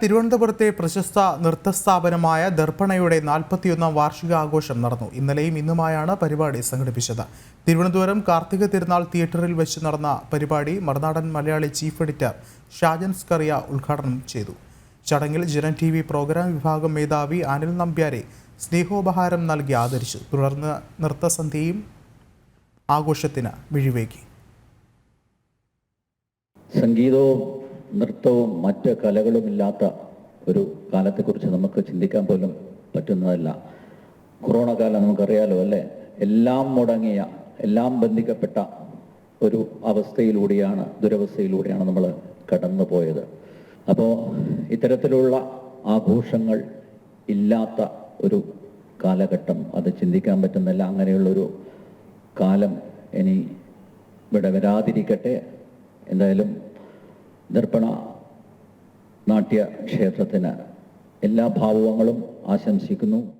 തിരുവനന്തപുരത്തെ പ്രശസ്ത നൃത്തസ്ഥാപനമായ ദർപ്പണയുടെ 41ാം വാർഷികാഘോഷം നടന്നു. ഇന്നലെയും ഇന്നുമായാണ് പരിപാടി സംഘടിപ്പിച്ചത്. തിരുവനന്തപുരം കാർത്തിക തിരുനാൾ തിയേറ്ററിൽ വെച്ച് നടന്ന പരിപാടി മറുനാടൻ മലയാളി ചീഫ് എഡിറ്റർ ഷാജൻ സ്കറിയ ഉദ്ഘാടനം ചെയ്തു. ചടങ്ങിൽ ജനം TV പ്രോഗ്രാം വിഭാഗം മേധാവി അനിൽ നമ്പ്യാരെ സ്നേഹോപഹാരം നൽകി ആദരിച്ചു. തുടർന്ന് നൃത്തസന്ധ്യയും ആഘോഷത്തിന് മിഴിവേകി. സംഗീതവും നൃത്തവും മറ്റ് കലകളുമില്ലാത്ത ഒരു കാലത്തെക്കുറിച്ച് നമുക്ക് ചിന്തിക്കാൻ പോലും പറ്റുന്നതല്ല. കൊറോണ കാലം നമുക്കറിയാലോ അല്ലേ? എല്ലാം മുടങ്ങിയ, എല്ലാം ബന്ധിക്കപ്പെട്ട ഒരു ദുരവസ്ഥയിലൂടെയാണ് നമ്മൾ കടന്നു പോയത്. അപ്പോൾ ഇത്തരത്തിലുള്ള ആഘോഷങ്ങൾ ഇല്ലാത്ത ഒരു കാലഘട്ടം അത് ചിന്തിക്കാൻ പറ്റുന്നില്ല. അങ്ങനെയുള്ളൊരു കാലം ഇനി ഇവിടെ വരാതിരിക്കട്ടെ. എന്തായാലും ദർപ്പണ നാട്യ ക്ഷേത്രത്തിന് എല്ലാ ഭാവുകങ്ങളും ആശംസിക്കുന്നു.